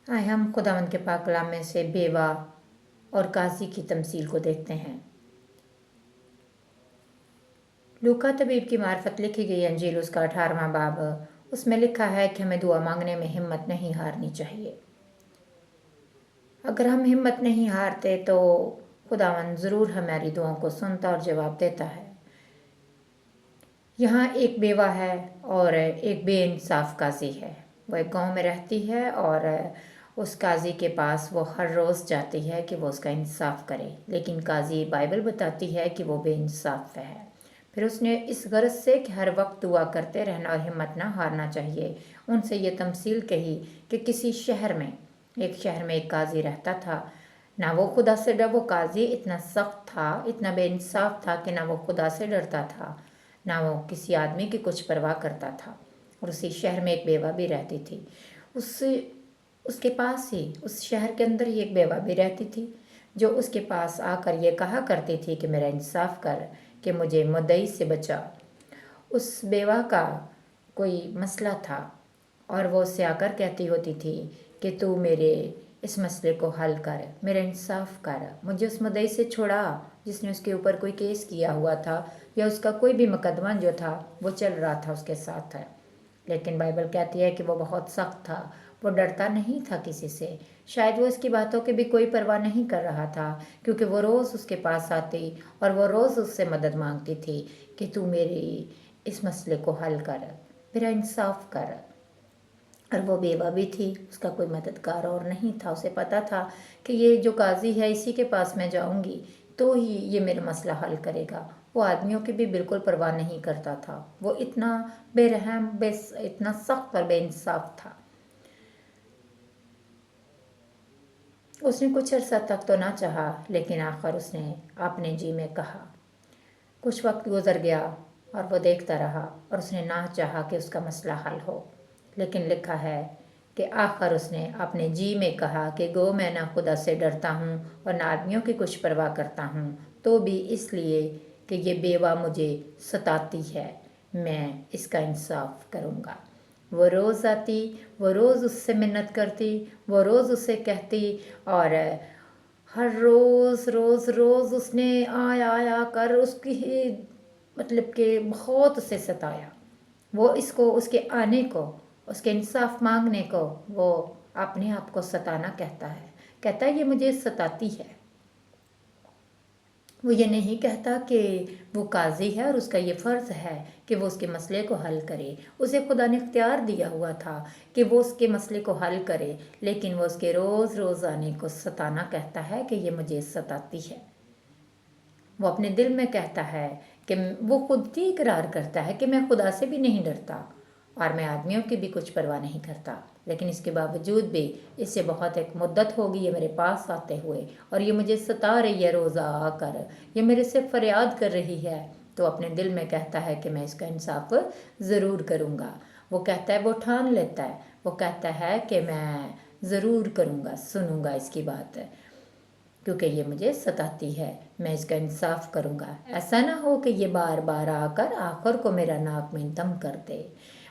आए हम खुदावंद के पाक कलाम में से बेवा और काजी की तमसील को देखते हैं। लूका तबीब की मार्फत लिखी गई अंजील उसका 18वां बाब, उसमें लिखा है कि हमें दुआ मांगने में हिम्मत नहीं हारनी चाहिए। अगर हम हिम्मत नहीं हारते तो खुदावंद ज़रूर हमारी दुआओं को सुनता और जवाब देता है। यहाँ एक बेवा है और एक बेइंसाफ काजी है। वह एक गांव में रहती है और उस काजी के पास वो हर रोज़ जाती है कि वो उसका इंसाफ करे, लेकिन काजी बाइबल बताती है कि वो बेइंसाफ है। फिर उसने इस गर्ज से कि हर वक्त दुआ करते रहना और हिम्मत ना हारना चाहिए, उनसे ये तमसील कही कि किसी एक शहर में एक काजी रहता था। ना वो खुदा से डर, वो काजी इतना सख्त था, इतना बेइंसाफ था कि ना वो खुदा से डरता था, ना वो किसी आदमी की कुछ परवाह करता था। और उसी शहर में एक बेवा भी रहती थी। उसके पास ही, उस शहर के अंदर ही एक बेवा भी रहती थी, जो उसके पास आकर ये कहा करती थी कि मेरा इंसाफ कर, कि मुझे मुद्दई से बचा। उस बेवा का कोई मसला था और वो उससे आकर कहती होती थी कि तू मेरे इस मसले को हल कर, मेरा इंसाफ कर, मुझे उस मुद्दई से छुड़ा जिसने उसके ऊपर कोई केस किया हुआ था या उसका कोई भी मुकदमा जो था वो चल रहा था उसके साथ है। लेकिन बाइबल कहती है कि वो बहुत सख्त था, वो डरता नहीं था किसी से। शायद वो इसकी बातों की भी कोई परवाह नहीं कर रहा था, क्योंकि वो रोज़ उसके पास आती और वो रोज़ उससे मदद मांगती थी कि तू मेरी इस मसले को हल कर, मेरा इंसाफ कर। और वो बेवा भी थी, उसका कोई मददगार और नहीं था। उसे पता था कि ये जो काजी है इसी के पास मैं जाऊंगी तो ही ये मेरा मसला हल करेगा। वो आदमियों की भी बिल्कुल परवाह नहीं करता था। वो इतना बेरहम, इतना सख्त और बेइंसाफ था। उसने कुछ अर्सा तक तो ना चाहा, लेकिन आखिर उसने अपने जी में कहा। कुछ वक्त गुजर गया और वो देखता रहा और उसने ना चाहा कि उसका मसला हल हो। लेकिन लिखा है कि आखिर उसने अपने जी में कहा कि गो मैं ना खुदा से डरता हूँ और ना आदमियों की कुछ परवाह करता हूँ, तो भी इसलिए कि ये बेवा मुझे सताती है, मैं इसका इंसाफ करूँगा। वो रोज़ आती, वो रोज़ उससे मिन्नत करती, वो रोज़ उससे कहती और हर रोज़ रोज़ रोज़ उसने आया कर उसकी मतलब कि बहुत उसे सताया। वो इसको, उसके आने को, उसके इंसाफ मांगने को वो अपने आप को सताना कहता है ये मुझे सताती है। वो ये नहीं कहता कि वो काजी है और उसका ये फ़र्ज़ है कि वो उसके मसले को हल करे। उसे खुदा ने इख्तियार दिया हुआ था कि वो उसके मसले को हल करे, लेकिन वो उसके रोज़ रोज़ आने को सताना कहता है कि ये मुझे सताती है। वो अपने दिल में कहता है कि वो खुद ही इकरार करता है कि मैं खुदा से भी नहीं डरता और मैं आदमियों की भी कुछ परवाह नहीं करता, लेकिन इसके बावजूद भी इससे बहुत एक मुद्दत होगी ये मेरे पास आते हुए और ये मुझे सता रही है रोज़ा आकर, ये मेरे से फरियाद कर रही है। तो अपने दिल में कहता है कि मैं इसका इंसाफ ज़रूर करूँगा। वो कहता है, वो ठान लेता है, वो कहता है कि मैं ज़रूर करूँगा, सुनूँगा इसकी बात, क्योंकि ये मुझे सताती है, मैं इसका इंसाफ करूँगा। ऐसा ना हो कि ये बार बार आकर आखिर को मेरा नाक में दम कर दे।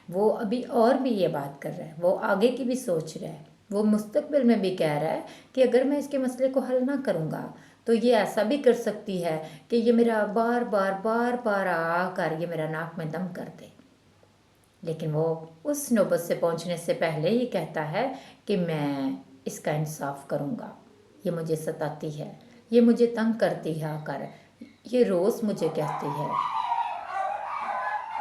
वो अभी और भी ये बात कर रहा है, वो आगे की भी सोच रहा है, वो मुस्तकबिल में भी कह रहा है कि अगर मैं इसके मसले को हल ना करूँगा तो ये ऐसा भी कर सकती है कि ये मेरा बार बार आकर ये मेरा नाक में दम कर दे। लेकिन वो उस नौबत से पहुंचने से पहले ही कहता है कि मैं इसका इंसाफ करूँगा। ये मुझे सताती है, ये मुझे तंग करती है आकर, ये रोज़ मुझे कहती है